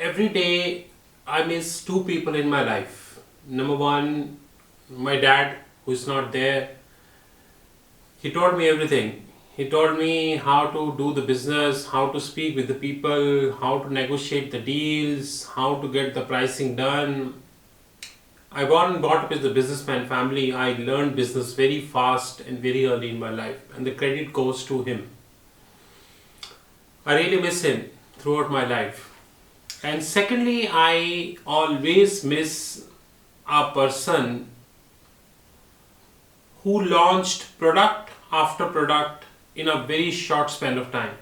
every day I miss two people in my life. Number one, my dad, who is not there. He taught me everything. He taught me how to do the business, how to speak with the people, how to negotiate the deals, how to get the pricing done. I born and brought up as a businessman family. I learned business very fast and very early in my life, and the credit goes to him. I really miss him throughout my life. And secondly, I always miss a person who launched product after product in a very short span of time.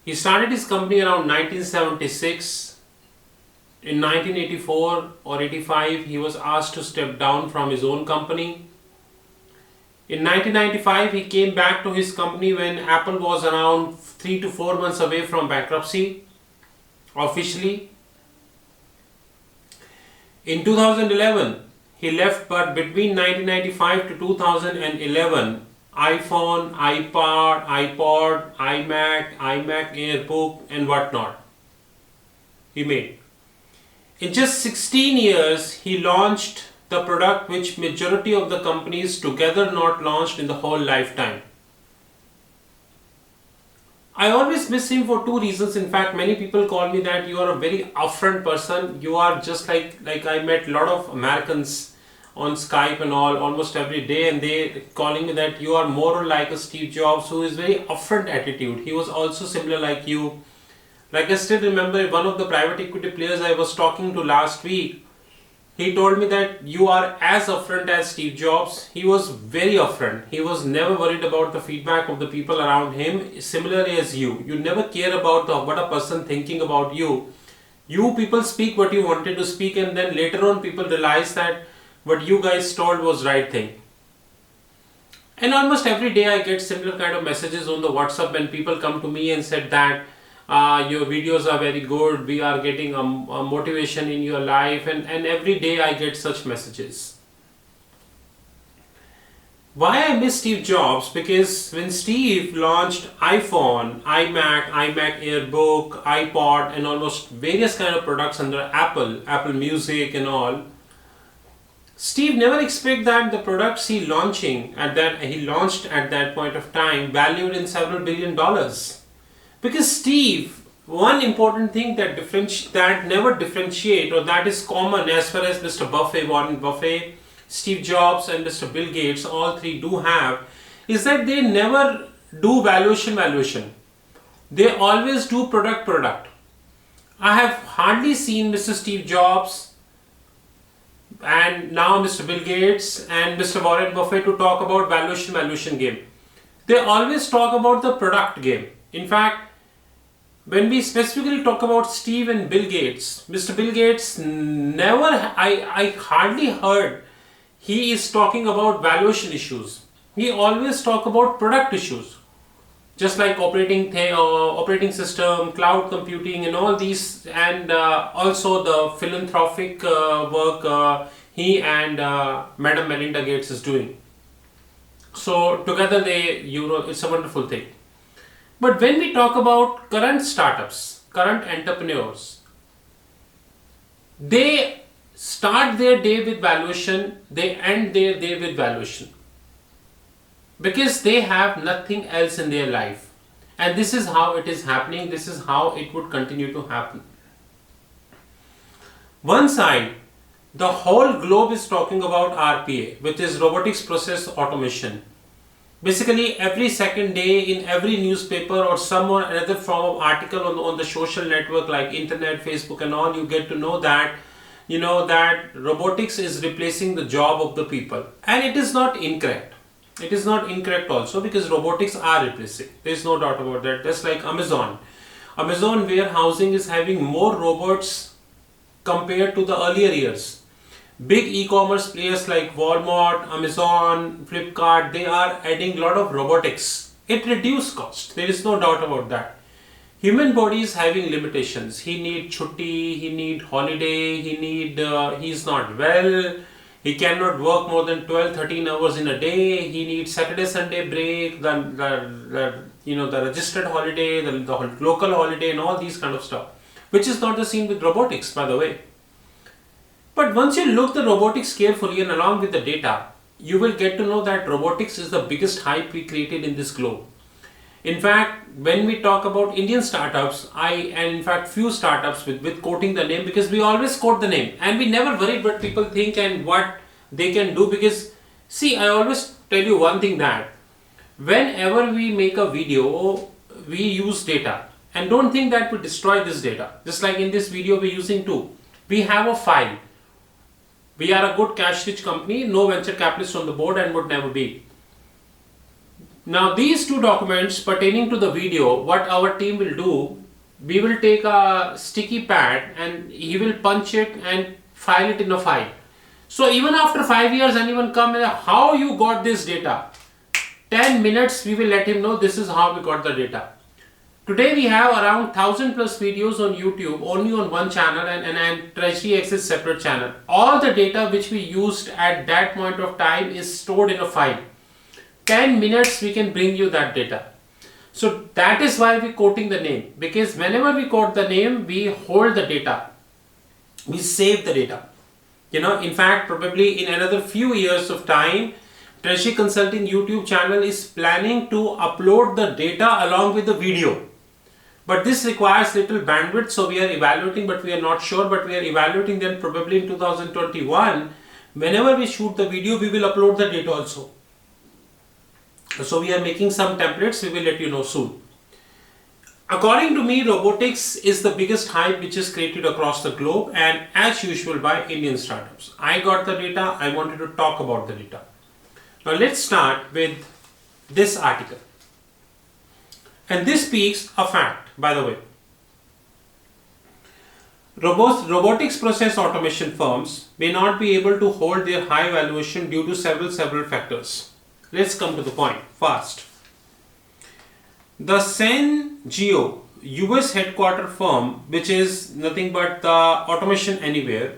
He started his company around 1976. In 1984 or 85, he was asked to step down from his own company. In 1995, he came back to his company when Apple was around 3 to 4 months away from bankruptcy, officially. In 2011, he left, but between 1995 to 2011, iPhone, iPod, iMac Airbook and whatnot he made. In just 16 years, he launched the product which majority of the companies together not launched in the whole lifetime. I always miss him for two reasons. In fact, many people call me that you are a very upfront person. You are just like I met a lot of Americans on Skype and all almost every day, and they calling me that you are more like a Steve Jobs, who is very upfront attitude. He was also similar like you. Like I still remember one of the private equity players I was talking to last week. He told me that you are as upfront as Steve Jobs. He was very upfront. He was never worried about the feedback of the people around him, similarly as you. You never care about what a person thinking about you. You people speak what you wanted to speak, and then later on people realize that what you guys told was right thing. And almost every day I get similar kind of messages on the WhatsApp when people come to me and said that your videos are very good, we are getting a motivation in your life, and every day I get such messages. Why I miss Steve Jobs? Because when Steve launched iPhone, iMac Airbook, iPod and almost various kind of products under Apple Music and all, Steve never expected that the products he launched at that point of time valued in several $1 billion. Because Steve, one important thing that never differentiate, or that is common as far as Mr. Warren Buffett, Steve Jobs and Mr. Bill Gates, all three do have, is that they never do valuation. They always do product. I have hardly seen Mr. Steve Jobs and now Mr. Bill Gates and Mr. Warren Buffett to talk about valuation game. They always talk about the product game. In fact, when we specifically talk about Steve and Bill Gates, Mr. Bill Gates I hardly heard he is talking about valuation issues. He always talk about product issues, just like operating system, cloud computing and all these, and also the philanthropic work he and Madam Melinda Gates is doing. So together it's a wonderful thing. But when we talk about current startups, current entrepreneurs, they start their day with valuation, they end their day with valuation. Because they have nothing else in their life. And this is how it is happening, this is how it would continue to happen. One side, the whole globe is talking about RPA, which is Robotics Process Automation. Basically, every second day in every newspaper or some or another form of article on the social network like internet, Facebook and all, you get to know that robotics is replacing the job of the people. And it is not incorrect. It is not incorrect also, because robotics are replacing. There is no doubt about that. Just like Amazon. Amazon warehousing is having more robots compared to the earlier years. Big e-commerce players like Walmart, Amazon, Flipkart, they are adding a lot of robotics. It reduces cost. There is no doubt about that. Human body is having limitations. He need chutti, he need holiday, he is not well, he cannot work more than 12-13 hours in a day, he needs Saturday, Sunday break, the registered holiday, the local holiday and all these kind of stuff. which is not the scene with robotics, by the way. But once you look the robotics carefully and along with the data, you will get to know that robotics is the biggest hype we created in this globe. In fact, when we talk about Indian startups, and in fact few startups with quoting the name, because we always quote the name and we never worried what people think and what they can do, because see, I always tell you one thing, that whenever we make a video, we use data, and don't think that we destroy this data. Just like in this video we're using too. We have a file. We are a good cash rich company, no venture capitalist on the board and would never be. Now these two documents pertaining to the video, what our team will do, we will take a sticky pad and he will punch it and file it in a file. So even after 5 years anyone come and how you got this data, 10 minutes we will let him know this is how we got the data. Today we have around 1000 plus videos on YouTube only on one channel and Treasury Access separate channel. All the data which we used at that point of time is stored in a file. 10 minutes we can bring you that data. So that is why we quoting the name, because whenever we quote the name, we hold the data, we save the data. In fact, probably in another few years of time, Treasury Consulting YouTube channel is planning to upload the data along with the video. But this requires little bandwidth, so we are evaluating, but we are not sure, but we are evaluating. Then probably in 2021, whenever we shoot the video, we will upload the data also. So we are making some templates, we will let you know soon. According to me, robotics is the biggest hype which is created across the globe, and as usual by Indian startups. I got the data, I wanted to talk about the data. Now let's start with this article. And this speaks a fact, by the way. Robotics process automation firms may not be able to hold their high valuation due to several factors. Let's come to the point fast. The CenGeo US headquarter firm, which is nothing but the Automation Anywhere,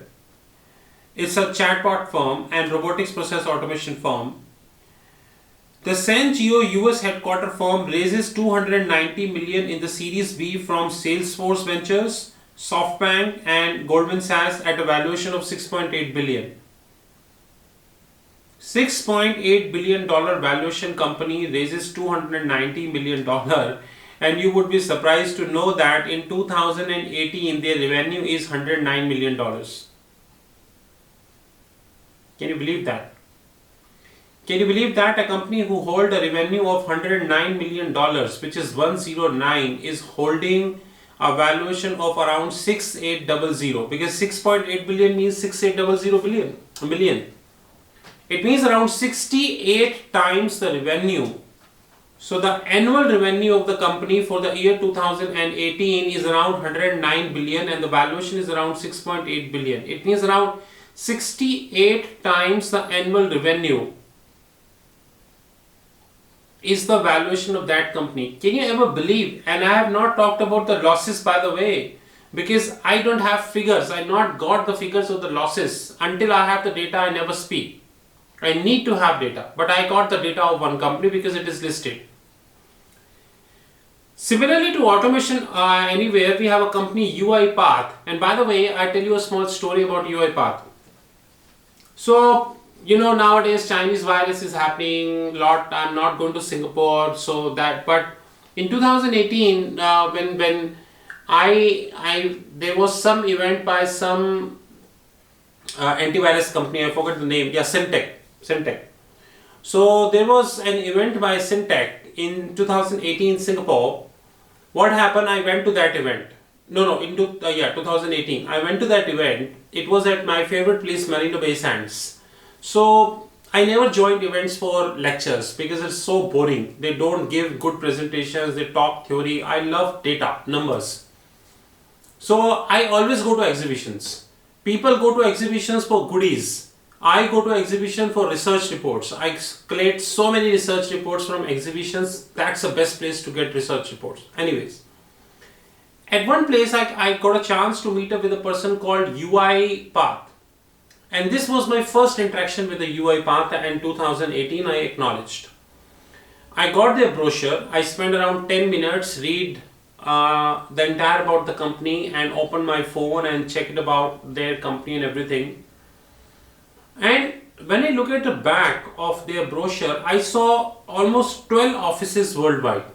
it's a chatbot firm and robotics process automation firm. The CenGeo US headquarter firm raises 290 million in the Series B from Salesforce Ventures, SoftBank and Goldman Sachs at a valuation of 6.8 billion. $6.8 billion valuation company raises $290 million, and you would be surprised to know that in 2018 their revenue is $109 million. Can you believe that? Can you believe that a company who hold a revenue of $109 million, which is 109, is holding a valuation of around 6800, because 6.8 billion means 6800 million. It means around 68 times the revenue. So the annual revenue of the company for the year 2018 is around 109 billion and the valuation is around 6.8 billion. It means around 68 times the annual revenue is the valuation of that company. Can you ever believe? And I have not talked about the losses, by the way, because I don't have figures. I not got the figures of the losses. Until I have the data, I never speak. I need to have data, but I got the data of one company because it is listed. Similarly to Automation Anywhere, we have a company Uipath, and by the way, I tell you a small story about Uipath. So, nowadays Chinese virus is happening a lot. I'm not going to Singapore, so that, but in 2018, when there was some event by some antivirus company, I forgot the name, Syntec. So there was an event by Syntec in 2018 in Singapore. What happened? I went to that event. 2018. I went to that event. It was at my favorite place, Marina Bay Sands. So I never joined events for lectures because it's so boring. They don't give good presentations. They talk theory. I love data, numbers. So I always go to exhibitions. People go to exhibitions for goodies. I go to exhibition for research reports. I collect so many research reports from exhibitions. That's the best place to get research reports. Anyways, at one place I got a chance to meet up with a person called Uipath. And this was my first interaction with the Uipath, and 2018 I acknowledged. I got their brochure. I spent around 10 minutes, read the entire about the company and opened my phone and checked about their company and everything. And when I look at the back of their brochure, I saw almost 12 offices worldwide.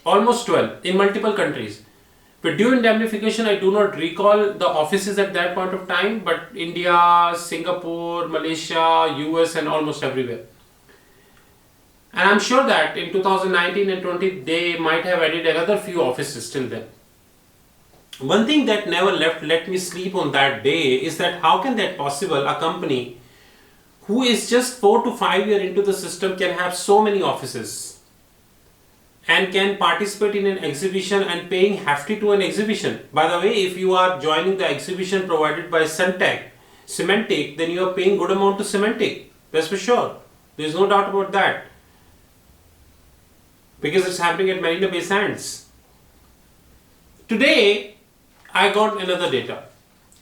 Almost 12 in multiple countries. With due indemnification, I do not recall the offices at that point of time, but India, Singapore, Malaysia, US and almost everywhere. And I'm sure that in 2019 and 20 they might have added another few offices till then. One thing that never let me sleep on that day is that how can that possible? A company who is just 4 to 5 years into the system can have so many offices and can participate in an exhibition and paying hefty to an exhibition. By the way, if you are joining the exhibition provided by Symantec, then you are paying good amount to Symantec. That's for sure. There is no doubt about that. Because it's happening at Marina Bay Sands. Today, I got another data.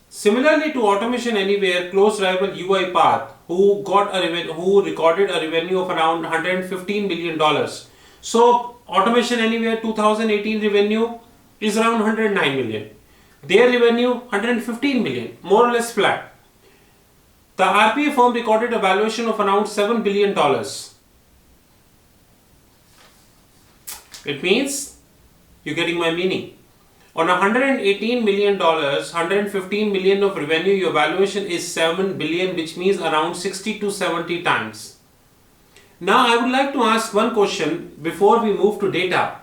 Similarly to Automation Anywhere, close rival Uipath, who recorded a revenue of around $115 million. So Automation Anywhere 2018 revenue is around 109 million. Their revenue 115 million, more or less flat. The RPA firm recorded a valuation of around $7 billion. It means you're getting my meaning. On $118 million, 115 million of revenue, your valuation is 7 billion, which means around 60 to 70 times. Now, I would like to ask one question before we move to data.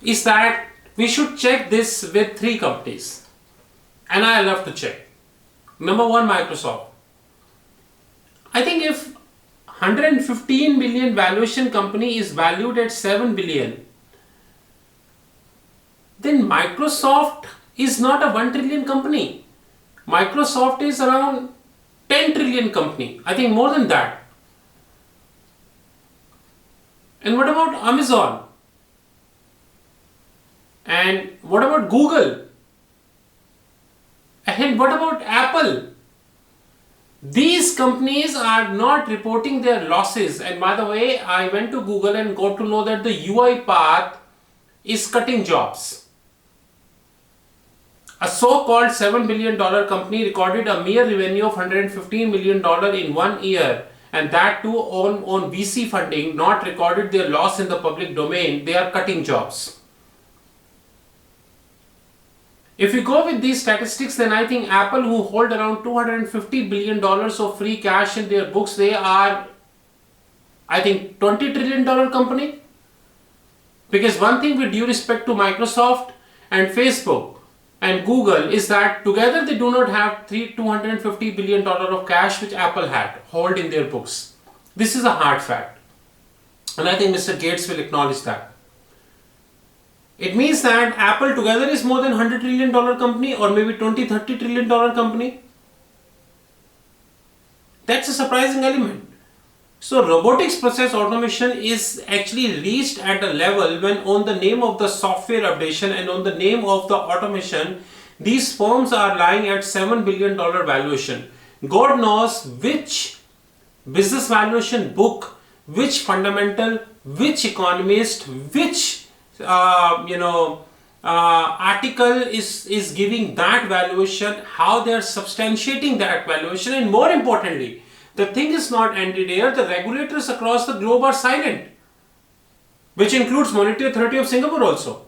Is that we should check this with 3 companies. And I love to check. Number 1, Microsoft. I think if 115 million valuation company is valued at 7 billion, then Microsoft is not a 1 trillion company. Microsoft is around 10 trillion company. I think more than that. And what about Amazon? And what about Google? And what about Apple? These companies are not reporting their losses. And by the way, I went to Google and got to know that the Uipath is cutting jobs. A so-called $7 billion company recorded a mere revenue of $115 million in 1 year, and that too on VC funding, not recorded their loss in the public domain. They are cutting jobs. If we go with these statistics, then I think Apple, who hold around $250 billion of free cash in their books, they are, I think, $20 trillion company. Because one thing with due respect to Microsoft and Facebook and Google is that together they do not have $250 billion of cash which Apple had hold in their books. This is a hard fact. And I think Mr. Gates will acknowledge that. It means that Apple together is more than $100 trillion company or maybe $20-30 trillion company. That's a surprising element. So robotics process automation is actually reached at a level when on the name of the software updation and on the name of the automation, these firms are lying at $7 billion valuation. God knows which business valuation book, which fundamental, which economist, which article is giving that valuation, how they are substantiating that valuation, and more importantly, the thing is not ended here. The regulators across the globe are silent, which includes Monetary Authority of Singapore also.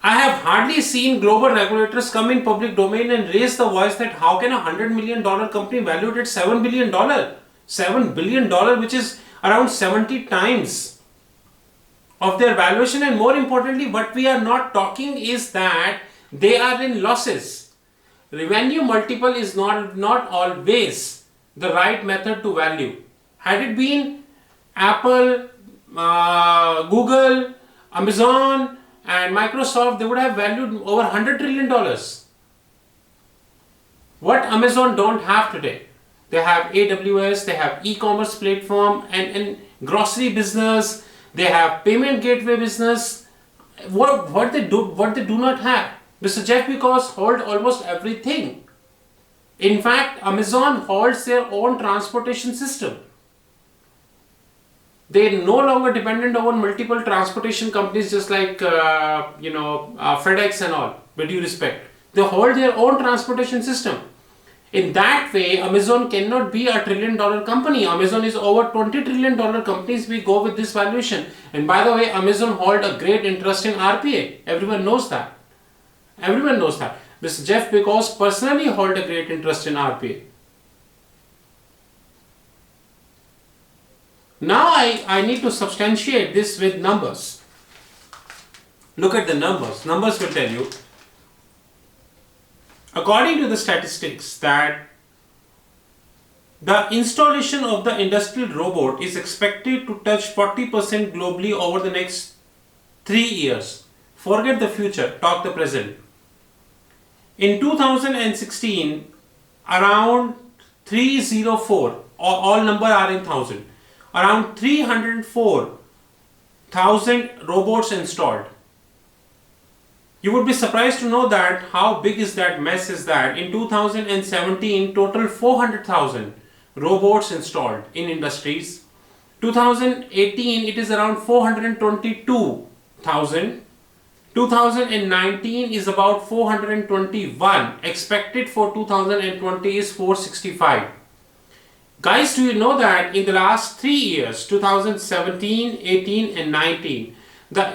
I have hardly seen global regulators come in public domain and raise the voice that how can a $100 million company valued at $7 billion? $7 billion, which is around 70 times of their valuation, and more importantly, what we are not talking is that they are in losses. Revenue multiple is not always the right method to value. Had it been Apple, Google, Amazon and Microsoft, they would have valued over $100 trillion. What Amazon don't have today? They have AWS, they have e-commerce platform and grocery business, they have payment gateway business. What they do not have. Mr. Jeff Bezos hold almost everything. In fact, Amazon holds their own transportation system. They're no longer dependent on multiple transportation companies just like FedEx and all, with due respect. They hold their own transportation system. In that way, Amazon cannot be a trillion-dollar company. Amazon is over $20 trillion companies. We go with this valuation. And by the way, Amazon hold a great interest in RPA. Everyone knows that. Everyone knows that. Mr. Jeff Bezos personally hold a great interest in RPA. Now I need to substantiate this with numbers. Look at the numbers. Numbers will tell you. According to the statistics, that the installation of the industrial robot is expected to touch 40% globally over the next 3 years. Forget the future, talk the present. In 2016, around 304, all numbers are in thousand, around 304,000 robots installed. You would be surprised to know that how big is that mess is that in 2017 total 400,000 robots installed in industries. 2018 it is around 422,000. 2019 is about 421. Expected for 2020 is 465. Guys, do you know that in the last 3 years, 2017, 18 and 19, the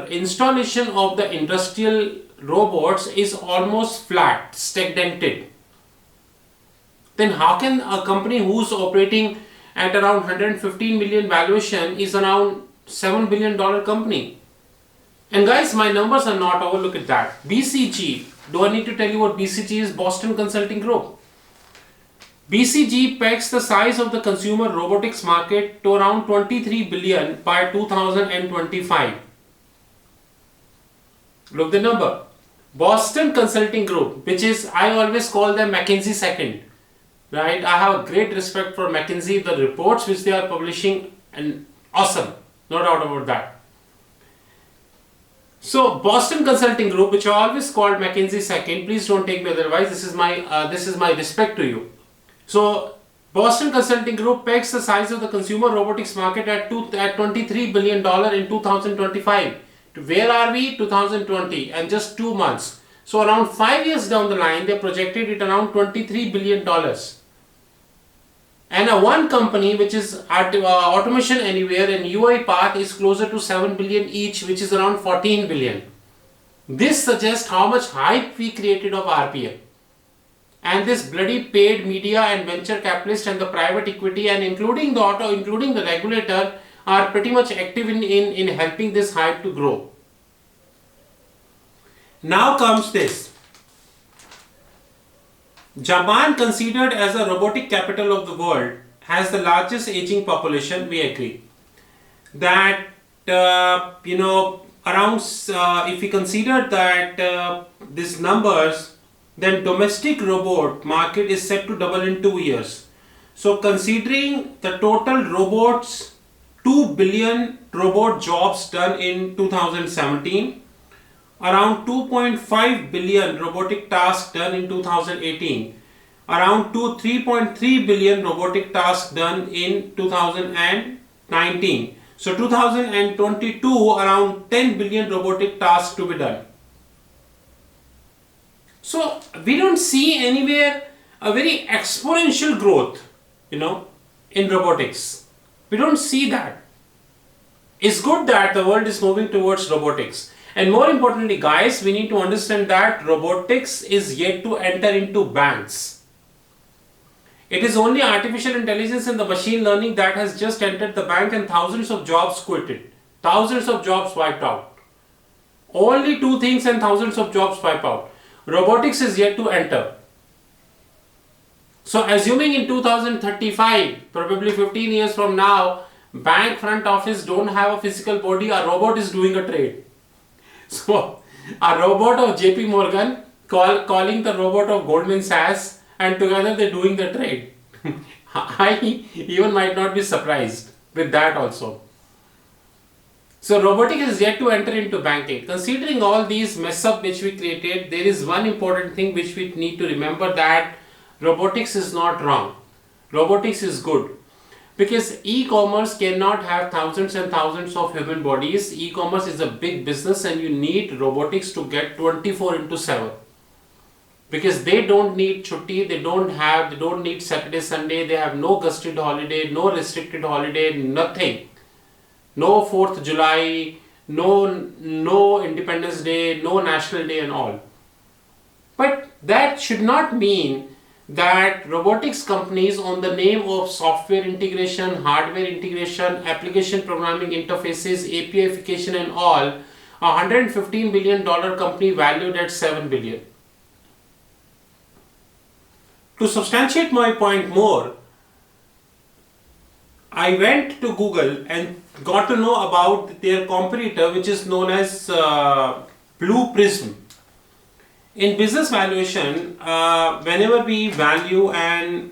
installation of the industrial robots is almost flat, stagnated. Then how can a company who's operating at around 115 million valuation is around $7 billion company? And guys, my numbers are not over, look at that. BCG, do I need to tell you what BCG is? Boston Consulting Group. BCG pegs the size of the consumer robotics market to around 23 billion by 2025. Look the number. Boston Consulting Group, which is, I always call them McKinsey second. Right? I have a great respect for McKinsey, the reports which they are publishing, and awesome. No doubt about that. So Boston Consulting Group, which I always called McKinsey second, please don't take me otherwise. This is my respect to you. So Boston Consulting Group pegs the size of the consumer robotics market at $23 billion in 2025. Where are we? 2020, and just 2 months. So around 5 years down the line, they projected it around $23 billion. And one company which is Automation Anywhere and Uipath is closer to 7 billion each, which is around 14 billion. This suggests how much hype we created of RPA. And this bloody paid media and venture capitalists and the private equity and including the regulator are pretty much active in helping this hype to grow. Now comes this. Japan, considered as the robotic capital of the world, has the largest aging population. We agree that if we consider that these numbers, then domestic robot market is set to double in 2 years. So considering the total robots, 2 billion robot jobs done in 2017, around 2.5 billion robotic tasks done in 2018, around 3.3 billion robotic tasks done in 2019. So 2022, around 10 billion robotic tasks to be done. So we don't see anywhere a very exponential growth, in robotics. We don't see that. It's good that the world is moving towards robotics. And more importantly, guys, we need to understand that robotics is yet to enter into banks. It is only artificial intelligence and the machine learning that has just entered the bank, and thousands of jobs quitted. Thousands of jobs wiped out. Only 2 things and thousands of jobs wiped out. Robotics is yet to enter. So assuming in 2035, probably 15 years from now, bank front office don't have a physical body, a robot is doing a trade. So a robot of JP Morgan calling the robot of Goldman Sachs, and together they're doing the trade. I even might not be surprised with that also. So robotics is yet to enter into banking. Considering all these mess up which we created, there is one important thing which we need to remember, that robotics is not wrong. Robotics is good. Because e-commerce cannot have thousands and thousands of human bodies. E-commerce is a big business and you need robotics to get 24 into 7. Because they don't need chutti, they don't need Saturday, Sunday, they have no gusted holiday, no restricted holiday, nothing. No 4th July, no Independence Day, no National Day and all. But that should not mean that robotics companies on the name of software integration, hardware integration, application programming interfaces, APIification and all, a $115 billion company valued at $7 billion. To substantiate my point more, I went to Google and got to know about their competitor, which is known as Blue Prism. In business valuation, whenever we value an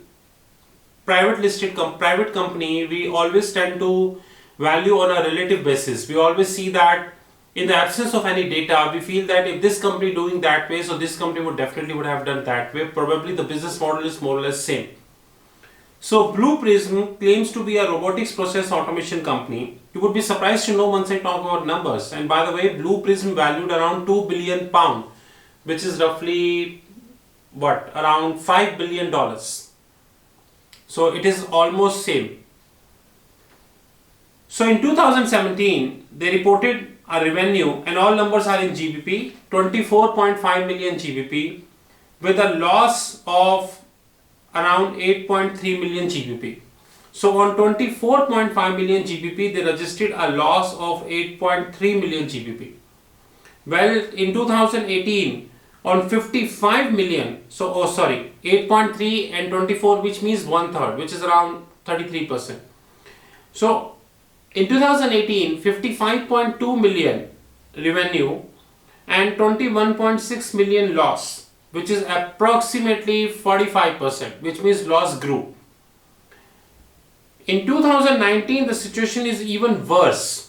private company, we always tend to value on a relative basis. We always see that in the absence of any data, we feel that if this company doing that way, so this company would have done that way. Probably the business model is more or less same. So Blue Prism claims to be a robotics process automation company. You would be surprised to know once I talk about numbers. And by the way, Blue Prism valued around £2 billion, which is roughly what, around $5 billion. So it is almost same. So in 2017, they reported a revenue, and all numbers are in GBP, 24.5 million GBP, with a loss of around 8.3 million GBP. So on 24.5 million GBP, they registered a loss of 8.3 million GBP. Well, in 2018, on 55 million, 8.3 and 24, which means 1/3, which is around 33%. So in 2018, 55.2 million revenue and 21.6 million loss, which is approximately 45%, which means loss grew. In 2019, the situation is even worse,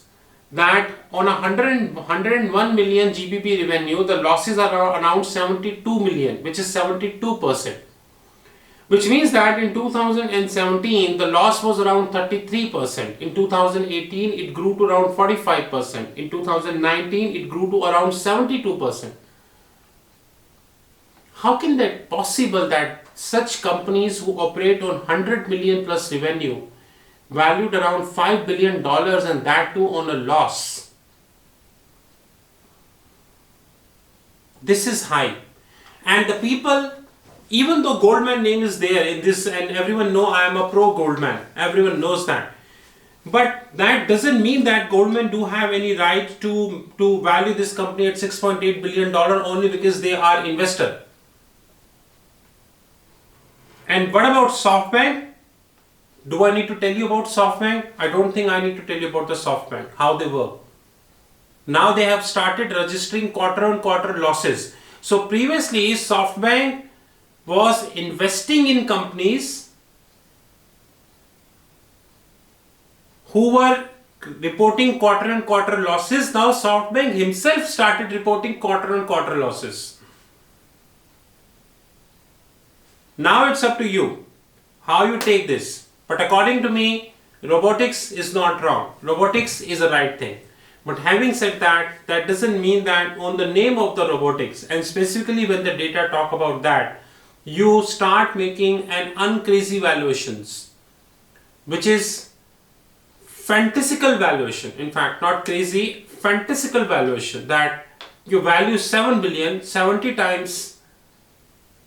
that on 101 million GBP revenue, the losses are around 72 million, which is 72%. Which means that in 2017, the loss was around 33%. In 2018, it grew to around 45%. In 2019, it grew to around 72%. How can that possible that such companies who operate on 100 million plus revenue, valued around $5 billion, and that too on a loss? This is high. And the people, even though Goldman name is there in this, and everyone know I am a pro Goldman, everyone knows that. But that doesn't mean that Goldman do have any right to value this company at $6.8 billion only because they are investor. And what about SoftBank? Do I need to tell you about SoftBank? I don't think I need to tell you about the SoftBank, how they work. Now they have started registering quarter-on-quarter losses. So previously SoftBank was investing in companies who were reporting quarter-on-quarter losses. Now SoftBank himself started reporting quarter-on-quarter losses. Now it's up to you how you take this. But according to me, robotics is not wrong. Robotics is a right thing. But having said that, that doesn't mean that on the name of the robotics, and specifically when the data talk about that, you start making an uncrazy valuations, which is fantastical valuation. In fact, not crazy, fantastical valuation, that you value 7 billion, 70 times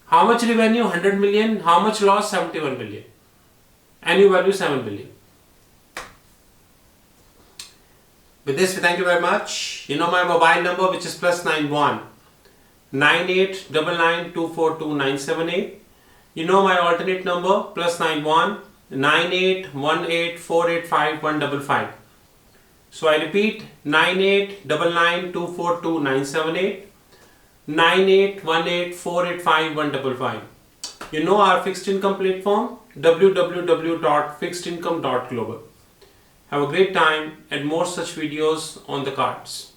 how much revenue? 100 million. How much loss? 71 billion. And you value 7 billion. With this, we thank you very much. You know my mobile number, which is +91 9899242978. You know my alternate number, +91 9818485155. So I repeat, 9899242978, 9818485155. You know our fixed income platform, www.fixedincome.global. Have a great time and more such videos on the cards.